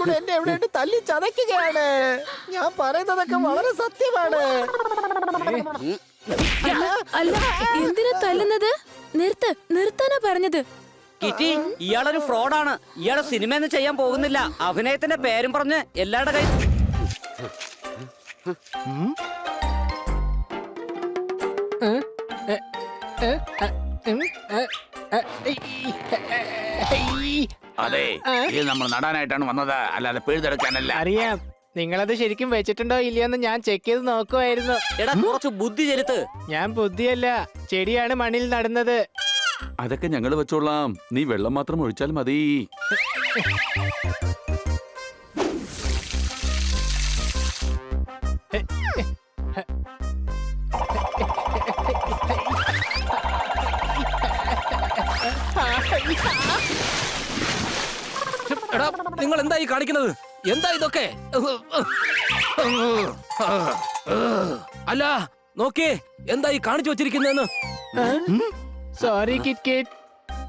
കൂടെ എന്നെ എവിടെയായിട്ട് തല്ലി ചതയ്ക്കുകയാണ്. ഞാൻ പറയുന്നതൊക്കെ വളരെ സത്യമാണ്. അല്ല, എന്തിനാ തല്ലുന്നത്? നിർത്താനാ പറഞ്ഞത്. കിറ്റി, ഇയാളൊരു ഫ്രോഡാണ്. ഇയാളെ സിനിമയൊന്നും ചെയ്യാൻ പോകുന്നില്ല. അഭിനയത്തിന്റെ പേരും പറഞ്ഞ് എല്ലാവരുടെ കൈ അതെ, ഇത് നമ്മൾ നടാനായിട്ടാണ് വന്നത്, അല്ലാതെ പിഴുതെടുക്കാനല്ല. അറിയാം. നിങ്ങളത് ശരിക്കും വെച്ചിട്ടുണ്ടോ ഇല്ലയോന്ന് ഞാൻ ചെക്ക് ചെയ്ത് നോക്കുമായിരുന്നു. എടാ, കുറച്ച് ബുദ്ധി ചെലുത്ത്. ഞാൻ ബുദ്ധിയല്ല, ചെടിയാണ് മണ്ണിൽ നടുന്നത്. അതൊക്കെ ഞങ്ങൾ വെച്ചോളാം, നീ വെള്ളം മാത്രം ഒഴിച്ചാൽ മതി. എടാ, നിങ്ങൾ എന്തായി കാണിക്കുന്നത്? എന്താ ഇതൊക്കെ? അല്ല, നോക്കിയേ, എന്തായി കാണിച്ചു വെച്ചിരിക്കുന്നതെന്ന്. Sorry kit.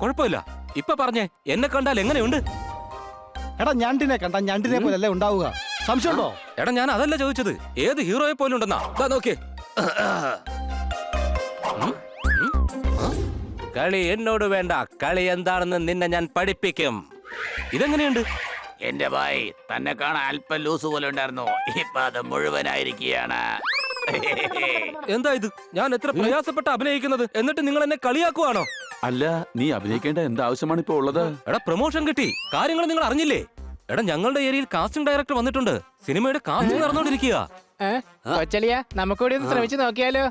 കുഴപ്പമില്ല, ഇപ്പൊ പറഞ്ഞേ, എന്നെ കണ്ടാൽ എങ്ങനെയുണ്ട്? എടാ, ഞണ്ടിനെ കണ്ട ഞണ്ടിനെ പോലല്ലേ ഉണ്ടാവുക? സംശയമുണ്ടോ? എടാ, ഞാൻ അതല്ല ചോദിച്ചത്, ഏത് ഹീറോയെ പോലെ ഉണ്ടെന്നാ. നോക്കിയേ, കളി എന്നോട് വേണ്ട, കളി എന്താണെന്ന് നിന്നെ ഞാൻ പഠിപ്പിക്കും. ഇതെങ്ങനെയുണ്ട്? എന്റെ ഭായ്, തന്നെ കാണാൻ അല്പം ലൂസ് പോലെ ഉണ്ടായിരുന്നു, ഇപ്പൊ അത് മുഴുവനായിരിക്കുകയാണ്. എന്താ ഇത്? ഞാൻ എത്ര പ്രയാസപ്പെട്ട് അഭിനയിക്കുന്നത്, എന്നിട്ട് നിങ്ങൾ എന്നെ കളിയാക്കുവാണോ? അല്ല, നീ അഭിനയിക്കേണ്ട എന്താ ആവശ്യമാണ് ഇപ്പൊ ഉള്ളത്? എടാ, പ്രൊമോഷൻ കിട്ടി, കാര്യങ്ങൾ നിങ്ങൾ അറിഞ്ഞില്ലേ? എടാ, ഞങ്ങളുടെ ഏരിയയിൽ കാസ്റ്റിംഗ് ഡയറക്ടർ വന്നിട്ടുണ്ട്, സിനിമയുടെ കാസ്റ്റിംഗ് നടന്നുകൊണ്ടിരിക്കുക. കൊച്ചളിയ, നമുക്കൂടി ഒന്ന് ശ്രമിച്ചു നോക്കിയാലോ?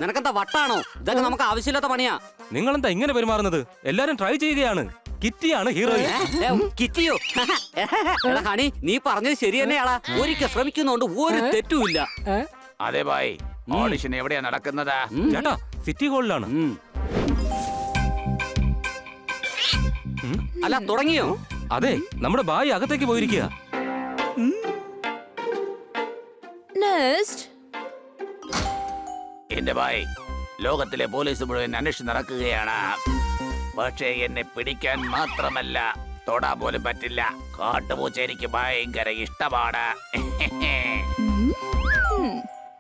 നിനക്കെന്താ വട്ടാണോ? ഇതൊക്കെ നമുക്ക് ആവശ്യമില്ലാത്ത പണിയാ. നിങ്ങളെന്താ ഇങ്ങനെ പെരുമാറുന്നത്? എല്ലാരും ട്രൈ ചെയ്യുകയാണ്. കിറ്റിയാണ് ഹീറോയിൻ. കിറ്റിയോ? എടാ ഹണി, നീ പറഞ്ഞത് ശരി തന്നെയാളാ. ഒരിക്കൽ ശ്രമിക്കുന്നോണ്ട് ഒരു തെറ്റുമില്ല. അതെ ഭായ്, ഓഡിഷൻ എവിടെയാ നടക്കുന്നത്? ചേട്ടാ, സിറ്റി ഹാളിലാണ്. അല്ല, തുടങ്ങിയോ? അതെ, നമ്മുടെ ബായി അകത്തേക്ക് പോയിരിക്കുക. എന്റെ ഭായ്, ലോകത്തിലെ പോലീസ് മുഴുവൻ അന്വേഷിച്ച് നടക്കുകയാണ്. പക്ഷേ എന്നെ പിടിക്കാൻ മാത്രമല്ല, തൊടാൻ പോലും പറ്റില്ല. കാട്ടുപൂച്ച എനിക്ക് ഭയങ്കര ഇഷ്ടമാണ്.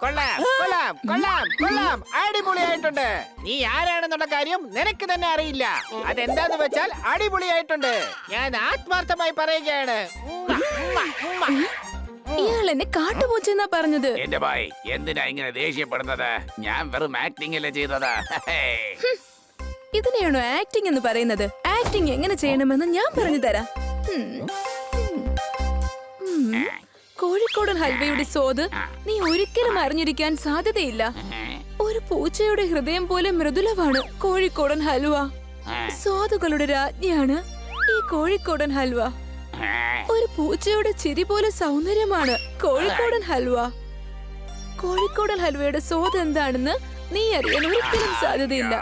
കൊള്ളാം കൊള്ളാം കൊള്ളാം കൊള്ളാം, അടിപൊളിയായിട്ടുണ്ട്. നീ ആരാണെന്നുള്ള കാര്യം നിനക്ക് തന്നെ അറിയില്ല. അതെന്താന്ന് വെച്ചാൽ അടിപൊളിയായിട്ടുണ്ട്. ഞാൻ ആത്മാർത്ഥമായി പറയുകയാണ്. ഇയാൾ എന്നെ കാട്ടുപൂച്ചെന്നാ പറഞ്ഞത്. എന്റെ ഭായ്, എന്തിനാ ഇങ്ങനെ ദേഷ്യപ്പെടുന്നത്? ഞാൻ വെറും ആക്ടിംഗ് അല്ലേ ചെയ്തത്. ഇതിനെയാണോ ആക്ടിംഗ് എന്ന് പറയുന്നത്? ആക്ടിംഗ് എങ്ങനെ ചെയ്യണമെന്ന് ഞാൻ പറഞ്ഞു തരാം. കോഴിക്കോടൻ ഹൽവയുടെ സ്വാദ് നീ ഒരിക്കലും അറിഞ്ഞിരിക്കാൻ സാധ്യതയില്ല. ഒരു പൂച്ചയുടെ ഹൃദയം പോലെ മൃദുലമാണ് കോഴിക്കോടൻ ഹൽവ. സ്വാദുകളുടെ രാജ്ഞിയാണ് ഈ കോഴിക്കോടൻ ഹൽവ. ഒരു പൂച്ചയുടെ ചിരി പോലെ സൗന്ദര്യമാണ് കോഴിക്കോടൻ ഹൽവ. കോഴിക്കോടൻ ഹൽവയുടെ സ്വാദ് എന്താണെന്ന് നീ അറിയാൻ ഒരിക്കലും സാധ്യതയില്ല.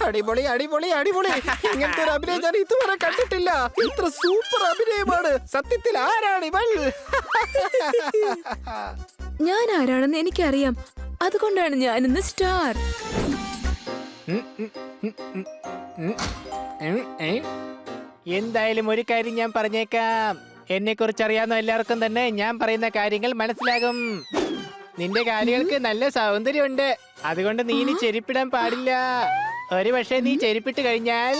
അടിപൊളി അടിപൊളി അടിപൊളി. ഇങ്ങനത്തെ ഒരു അഭിനയം ഞാൻ ഇതുവരെ കണ്ടിട്ടില്ല. ഇത്ര സൂപ്പർ അഭിനയമാണ്. സത്യത്തിൽ ആരാണിവൾ? ഞാൻ ആരാണെന്ന് എനിക്കറിയാം, അതുകൊണ്ടാണ് ഞാൻ ഇന്ന് സ്റ്റാർ. എന്തായാലും ഒരു കാര്യം ഞാൻ പറഞ്ഞേക്കാം. എന്നെ കുറിച്ച് അറിയാവുന്ന എല്ലാവർക്കും തന്നെ ഞാൻ പറയുന്ന കാര്യങ്ങൾ മനസ്സിലാകും. നിന്റെ കാലുകൾക്ക് നല്ല സൗന്ദര്യമുണ്ട്, അതുകൊണ്ട് നീ ഇനി ചെരുപ്പിടാൻ പാടില്ല. ഒരു പക്ഷേ നീ ചെരുപ്പിട്ട് കഴിഞ്ഞാൽ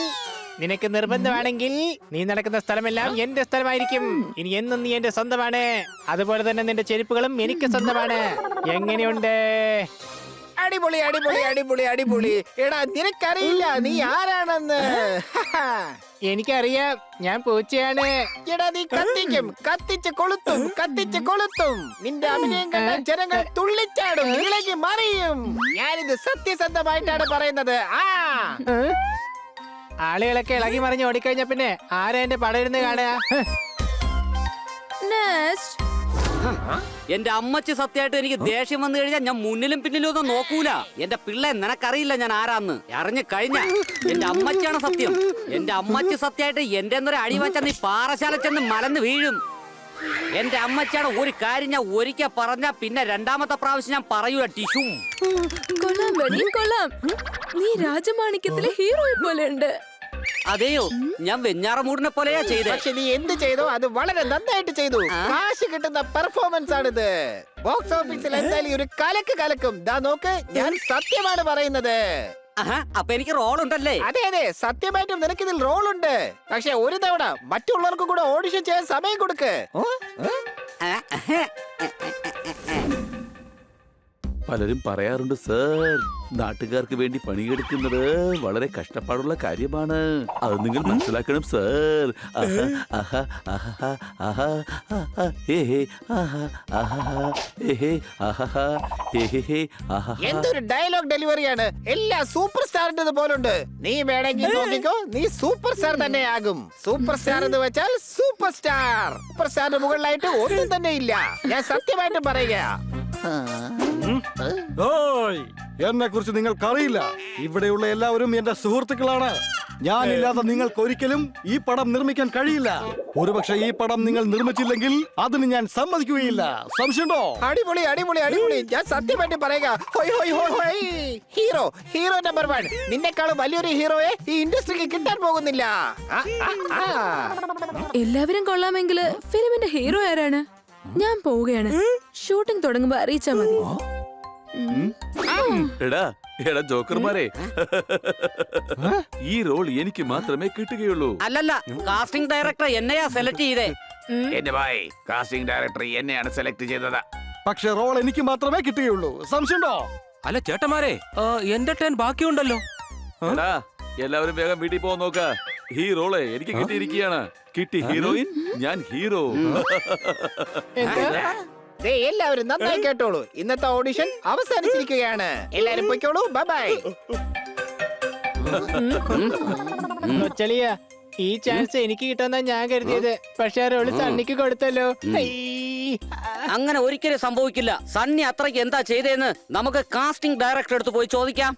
നിനക്ക് നിർബന്ധമാണെങ്കിൽ നീ നടക്കുന്ന സ്ഥലമെല്ലാം എന്റെ സ്ഥലമായിരിക്കും. ഇനി എന്നും നീ എന്റെ സ്വന്തമാണ്. അതുപോലെ തന്നെ നിന്റെ ചെരുപ്പുകളും എനിക്ക് സ്വന്തമാണ്. എങ്ങനെയുണ്ട്? അടിപൊളി അടിപൊളി അടിപൊളി അടിപൊളി. എടാ, നിനക്കറിയില്ല നീ ആരാണെന്ന്. എനിക്കറിയാം, ഞാൻ പൂച്ചയാണ്. എടാ, നീ കത്തിക്കും, കത്തിച്ച് കൊളുത്തും, കത്തിച്ച് കൊളുത്തും. നിന്റെ അഭിനയം കണ്ട ജനങ്ങൾ തുള്ളിച്ചാടും, ഇളകി മറിയും. ഞാനിത് സത്യസന്ധമായിട്ടാണ് പറയുന്നത്. ആളുകളൊക്കെ ഇളകി മറിഞ്ഞ് ഓടിക്കഴിഞ്ഞ പിന്നെ ആരാ എന്റെ പടരുന്ന് കാണുക? എന്റെ അമ്മച്ചി സത്യമായിട്ട് എനിക്ക് ദേഷ്യം വന്നു കഴിഞ്ഞാൽ ഞാൻ മുന്നിലും പിന്നിലും ഒന്നും നോക്കൂല. എന്റെ പിള്ളേ, നിനക്കറിയില്ല ഞാൻ ആരാന്ന്. അറിഞ്ഞു കഴിഞ്ഞ എന്റെ അമ്മച്ചിയാണ് സത്യം. എന്റെ അമ്മച്ചി സത്യമായിട്ട് എന്റെ എന്തൊരു അടി വെച്ചാൽ നീ പാറശാല ചെന്ന് മലന്ന് വീഴും. എന്റെ അമ്മച്ചിയാണ്. ഒരു കാര്യം ഞാൻ ഒരിക്കൽ പറഞ്ഞ പിന്നെ രണ്ടാമത്തെ പ്രാവശ്യം ഞാൻ പറയൂല. ടിഷും കൊള്ളാം ബനി, കൊള്ളാം. നീ രാജമാണിക്യത്തിലെ ഹീറോയെ പോലെ ഉണ്ട്. അതെയോ, ഞാൻ വെഞ്ഞാറമൂടിനെ പോലെയാ ചെയ്തേ. പക്ഷെ നീ എന്ത് ചെയ്തോ അത് വളരെ നന്നായിട്ട് ചെയ്തു. കാശ് കിട്ടുന്ന പെർഫോമൻസ് ആണിത്. ബോക്സ് ഓഫീസിൽ എന്തായാലും ഒരു കലക്കും. ദാ നോക്ക്, ഞാൻ സത്യമാണ് പറയുന്നത്. ആഹാ, അപ്പൊ എനിക്ക് റോൾ ഉണ്ടല്ലേ? അതെ, സത്യമായിട്ടും നിനക്ക് ഇതിൽ റോൾ ഉണ്ട്. പക്ഷെ ഒരു തവണ മറ്റുള്ളവർക്കും കൂടെ ഓഡിഷൻ ചെയ്യാൻ സമയം കൊടുക്ക്. പലരും പറയാറുണ്ട് സർ, നാട്ടുകാർക്ക് വേണ്ടി പണിയെടുക്കുന്നത് വളരെ കഷ്ടപ്പാടുള്ള കാര്യമാണ്. അത് നിങ്ങൾ മനസ്സിലാക്കണം സർ. എന്തൊരു ഡയലോഗ് ഡെലിവറിയാണ്. എല്ലാ സൂപ്പർ സ്റ്റാറിന്റെ പോലുണ്ട്. നീ വേണമെങ്കിൽ നോക്കിക്കോ, നീ സൂപ്പർ സ്റ്റാർ തന്നെ ആകും. സൂപ്പർ സ്റ്റാർ എന്ന് വെച്ചാൽ സൂപ്പർ സ്റ്റാർ. സൂപ്പർ സ്റ്റാറിന് മുകളിലായിട്ട് ഒന്നും തന്നെ ഇല്ല. ഞാൻ സത്യമായിട്ട് പറയുക. എന്നെ കുറിച്ച് നിങ്ങൾക്കറിയില്ല. ഇവിടെയുള്ള എല്ലാവരും എന്റെ സുഹൃത്തുക്കളാണ്. ഞാനില്ലാതെ നിങ്ങൾക്ക് ഒരിക്കലും ഈ പടം നിർമ്മിക്കാൻ കഴിയില്ല. ഒരുപക്ഷെ ഈ പടം നിങ്ങൾ നിർമ്മിച്ചില്ലെങ്കിൽ അതിന് ഞാൻ സമ്മതിക്കുകയില്ല. സംശയമുണ്ടോ? അടിപൊളി. ഞാൻ സത്യമായിട്ട് പറയുക. Hero number 1. നിന്നെക്കാളും വലിയൊരു ഹീറോയെ ഈ ഇൻഡസ്ട്രിക്ക് കിട്ടാൻ പോകുന്നില്ല. എല്ലാവരും കൊള്ളാമെങ്കില് ഫിലിമിന്റെ ഹീറോ ആരാണ്? ഞാൻ പോവുകയാണ്. ഷൂട്ടിംഗ് തുടങ്ങുമ്പോ അറിയിച്ചാ മതി. എടാ ജോക്കർമാരെ, ഈ റോൾ എനിക്ക് മാത്രമേ കിട്ടുകയുള്ളൂ. അല്ലല്ല, കാസ്റ്റിംഗ് ഡയറക്ടർ എന്നെയാ സെലക്ട് ചെയ്തേ. എന്റെ ഭായ്, കാസ്റ്റിംഗ് ഡയറക്ടർ എന്നെയാണ് സെലക്ട് ചെയ്തത്. പക്ഷെ റോൾ എനിക്ക് മാത്രമേ കിട്ടുകയുള്ളൂ. സംശയമുണ്ടോ? അല്ല ചേട്ടന്മാരെ, എന്റെ ടേൺ ബാക്കിയുണ്ടല്ലോ. എടാ, എല്ലാവരും വേഗം വീട്ടിൽ പോകാൻ നോക്ക. ഈ റോള് എനിക്ക് കിട്ടിയിരിക്കുകയാണ്. കിട്ടി ഹീറോയിൻ, ഞാൻ ഹീറോ. എല്ലാവരും നന്നായി കേട്ടോളൂ. ഇന്നത്തെ ഓഡിഷൻ അവസാനിച്ചിരിക്കുകയാണ്. എല്ലാരും പൊയ്ക്കോളൂ. ബൈ. ഈ ചാൻസ് എനിക്ക് കിട്ടുന്ന ഞാൻ കരുതിയത്. പക്ഷെ റോള് സണ്ണിക്ക് കൊടുത്തല്ലോ. അങ്ങനെ ഒരിക്കലും സംഭവിക്കില്ല. സണ്ണി അത്രയ്ക്ക് എന്താ ചെയ്തേന്ന് നമുക്ക് കാസ്റ്റിംഗ് ഡയറക്ടർ അടുത്ത് പോയി ചോദിക്കാം.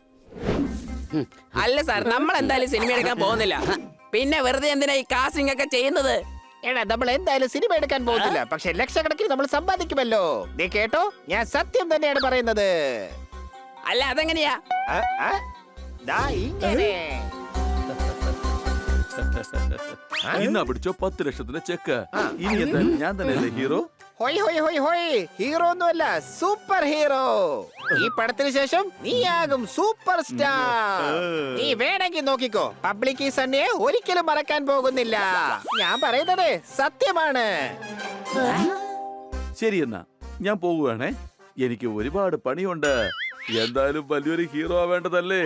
അല്ല സാർ, നമ്മൾ എന്തായാലും സിനിമ എടുക്കാൻ പോകുന്നില്ല. പിന്നെ വെറുതെ എന്തിനാ ഈ കാസ്റ്റിംഗ് ഒക്കെ ചെയ്യുന്നത്? എടാ, നമ്മൾ എന്തായാലും സിനിമ എടുക്കാൻ പോകുന്നില്ല. പക്ഷെ ലക്ഷക്കണക്കിന് നമ്മൾ സമ്പാദിക്കുമല്ലോ. നീ കേട്ടോ, ഞാൻ സത്യം തന്നെയാണ് പറയുന്നത്. അല്ല, അതെങ്ങനെയാ? ദാ ഇങ്ങനെ. ഇന്നാ പിടിച്ചോ 10 ലക്ഷത്തിന്റെ ചെക്ക്. ഇനി എന്തായാലും ഞാൻ തന്നെയല്ലേ ഹീറോ? ഹീറോ ഒന്നുമല്ല, സൂപ്പർ ഹീറോ. ഈ പടത്തിന് ശേഷം നീ ആകും സൂപ്പർ സ്റ്റാർ. നീ വേണമെങ്കിൽ നോക്കിക്കോ, പബ്ലിക് ഈ സണ്ണിയെ ഒരിക്കലും മറക്കാൻ പോകുന്നില്ല. ഞാൻ പറയുന്നത് സത്യമാണ്. ശരി, എന്നാ ഞാൻ പോവുകയാണേ. എനിക്ക് ഒരുപാട് പണിയുണ്ട്. എന്തായാലും വലിയൊരു ഹീറോ ആവേണ്ടതല്ലേ?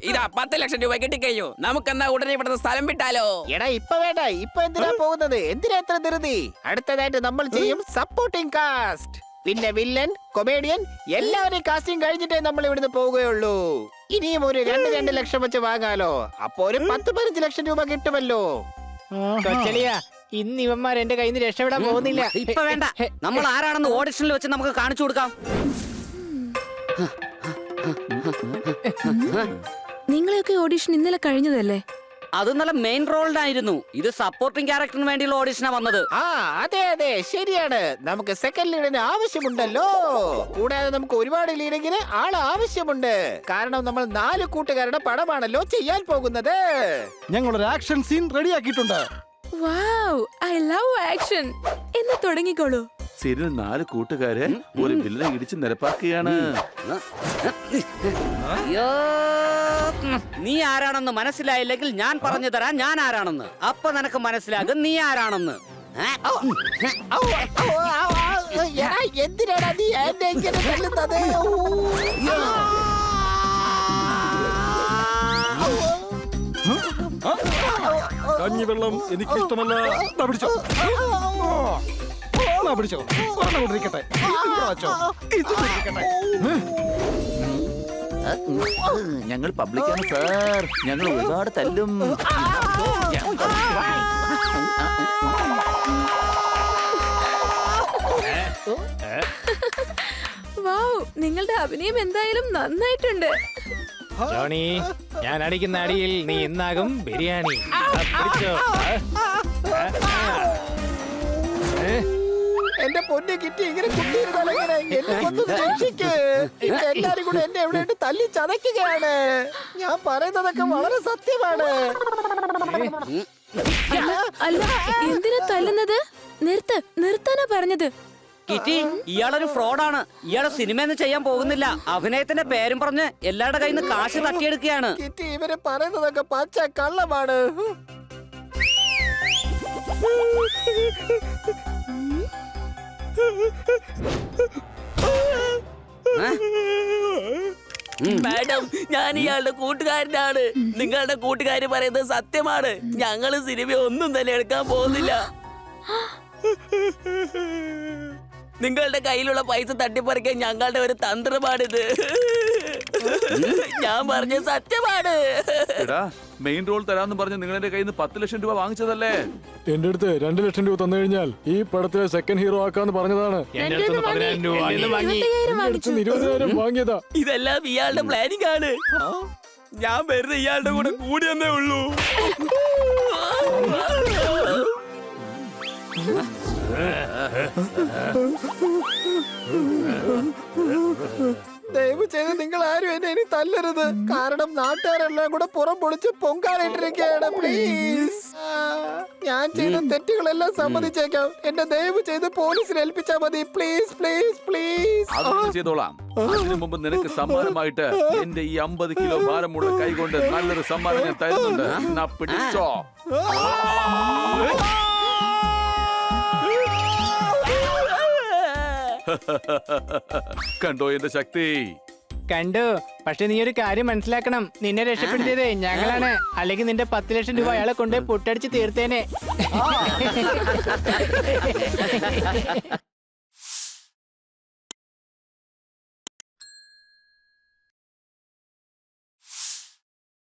ഇതാ 10 ലക്ഷം രൂപ കിട്ടിക്കഴിഞ്ഞു. നമുക്കെന്നാ ഉടനെ ഇവിടുന്ന് സ്ഥലം വിട്ടാലോ? എടാ, ഇപ്പൊ വേണ്ട. ഇപ്പൊ എന്തിനാ പോകുന്നത്? എന്തിനാ എത്ര ധൃതി? അടുത്തതായിട്ട് നമ്മൾ ചെയ്യും സപ്പോർട്ടിംഗ് കാസ്റ്റ്. പിന്നെ വില്ലൻ, കൊമേഡിയൻ എല്ലാവരെയും കാസ്റ്റിംഗ് കഴിഞ്ഞിട്ടേ നമ്മൾ ഇവിടുന്ന് പോവുകയുള്ളൂ. ഇനിയും ഒരു 2 ലക്ഷം വെച്ച് വാങ്ങാലോ. അപ്പൊ ഒരു 10-15 ലക്ഷം രൂപ കിട്ടുമല്ലോ. ഇന്ന് ഇവന്മാർ എന്റെ കയ്യിൽ നിന്ന് രക്ഷപ്പെടാൻ പോകുന്നില്ല. ഇപ്പൊ വേണ്ട, നമ്മൾ ആരാണെന്ന് ഓഡിഷനിൽ വെച്ച് നമുക്ക് കാണിച്ചു കൊടുക്കാം. നിങ്ങളെയൊക്കെ ഓഡിഷൻ ഇന്നലെ കഴിഞ്ഞതല്ലേ? അത് നല്ല മെയിൻ റോളിനായിരുന്നു. ഇത് സപ്പോർട്ടിംഗ് ക്യാരക്ടറിന് വേണ്ടിയുള്ള ഓഡിഷനാ വന്നത്. അതെ, ശരിയാണ്. നമുക്ക് സെക്കൻഡ് ലീഡിന് ആവശ്യമുണ്ടല്ലോ. കൂടാതെ നമുക്ക് ഒരുപാട് ലീഡിങ്ങിന് ആൾ ആവശ്യമുണ്ട്. കാരണം നമ്മൾ 4 കൂട്ടുകാരുടെ പടമാണല്ലോ ചെയ്യാൻ പോകുന്നത്. ഞങ്ങളൊരു ആക്ഷൻ സീൻ റെഡിയാക്കിയിട്ടുണ്ട്. Wow, I love action. എന്ന് തുടങ്ങിക്കോളൂ. സീരിയൽ 4 കൂട്ടുകാരെ ഒരു വില്ലനെ ഇടിച്ച് നിരപ്പാക്കുകയാണ്. അയ്യോ, നീ ആരാണെന്ന് മനസ്സിലായില്ലെങ്കിൽ ഞാൻ പറഞ്ഞു തരാം ഞാൻ ആരാണെന്ന്. അപ്പൊ നിനക്ക് മനസ്സിലാകും നീ ആരാണെന്ന്. എന്തിനാണ് നീ എന്നെ ഇങ്ങനെ തല്ലുന്നത്? കഞ്ഞിവെള്ളം എനിക്ക് ഇഷ്ടമല്ല. പിടിച്ചോ, പിടിച്ചോ. കൊണ്ടിരിക്കട്ടെ. ഞങ്ങൾ പബ്ലിക്കാണ് സാർ. ഞങ്ങൾ ഒരുപാട് തല്ലും. വൗ, നിങ്ങളുടെ അഭിനയം എന്തായാലും നന്നായിട്ടുണ്ട്. ജോണി, ഞാൻ അടിക്കുന്ന അടിയിൽ നീ ഇന്നാകും ബിരിയാണി. പിടിച്ചോ. എന്റെ പൊന്നു കിട്ടി ഇങ്ങനെ കുട്ടിയിരുന്നാൽ എങ്ങനെ? എന്നെ കൊണ്ടൊന്ന് രക്ഷിക്ക്. ഇപ്പൊ എല്ലാരും കൂടെ എന്നെ എവിടെ ഇട്ട് തല്ലി ചതയ്ക്കുകയാണ്. ഞാൻ പറയുന്നതൊക്കെ വളരെ സത്യമാണ്. അല്ല എന്തിനാ തല്ലുന്നത്? നിർത്താനാ പറഞ്ഞത്. കിറ്റി, ഇയാളൊരു ഫ്രോഡാണ്. ഇയാളെ സിനിമയൊന്നും ചെയ്യാൻ പോകുന്നില്ല. അഭിനയത്തിന്റെ പേരും പറഞ്ഞ് എല്ലാവരുടെ കയ്യിൽ നിന്ന് കാശ് തട്ടിയെടുക്കുകയാണ്. കിറ്റി ഇവര് പറയുന്നതൊക്കെ പച്ച കള്ളമാണ്. മാഡം, ഞാൻ ഇയാളുടെ കൂട്ടുകാരനാണ്. നിങ്ങളുടെ കൂട്ടുകാര് പറയുന്നത് സത്യമാണ്. ഞങ്ങള് സിനിമ ഒന്നും തന്നെ എടുക്കാൻ പോകുന്നില്ല. നിങ്ങളുടെ കയ്യിലുള്ള പൈസ തട്ടിപ്പറിക്കാൻ ഞങ്ങളുടെ ഒരു തന്ത്രമാണിത്. ഞാൻ പറഞ്ഞ സത്യമാണ്. എടാ, മെയിൻ റോൾ തരാമെന്ന് പറഞ്ഞ് നിങ്ങൾ എന്റെ കയ്യിൽ നിന്ന് 10 ലക്ഷം രൂപ വാങ്ങിച്ചതല്ലേ? എന്റെ അടുത്ത് 2 ലക്ഷം രൂപ തന്നു കഴിഞ്ഞാൽ ഈ പടത്തിലെ സെക്കൻഡ് ഹീറോ ആക്കാന്ന് പറഞ്ഞതാണ്. എന്റെ അടുത്ത് 10,000 രൂപ വാങ്ങി. 20,000 വാങ്ങിയതാ. ഇതെല്ലാം ഇയാളുടെ പ്ലാനിങ് ആണ്. ഞാൻ വെറുതെ ഇയാളുടെ കൂടെ കൂടിയെന്നേ ഉള്ളൂ. ദയവ് ചെയ്ത് നിങ്ങൾ ആരും എന്നെ ഇനി തല്ലരുത്. കാരണം നാട്ടുകാരെല്ലാം കൂടെ പുറം പൊളിച്ച് പൊങ്കാലിട്ടിരിക്കുകയാണ്. പ്ലീസ്, ഞാൻ ചെയ്ത തെറ്റുകളെല്ലാം സമ്മതിച്ചേക്കാം. എന്നെ ദയവ് ചെയ്ത് പോലീസിനെ ഏൽപ്പിച്ചാ മതി. Please please please. അത് ചെയ്തോളാം. അതിനു മുമ്പ് നിനക്ക് സമ്മാനമായിട്ട് എന്റെ ഈ 50 കിലോ ഭാരമുള്ള കൈ കൊണ്ട് നല്ലൊരു സമ്മാനം ഞാൻ തരുന്നുണ്ട്. എന്നാ പിടിച്ചോ. കണ്ടോ എന്റെ ശക്തി? കണ്ടു. പക്ഷെ നീ ഒരു കാര്യം മനസ്സിലാക്കണം. നിന്നെ രക്ഷപ്പെടുത്തിയത് ഞങ്ങളാണ്. അല്ലെങ്കിൽ നിന്റെ 10 ലക്ഷം രൂപ അയാളെ കൊണ്ട് പൊട്ടടിച്ച് തീർത്തേനെ.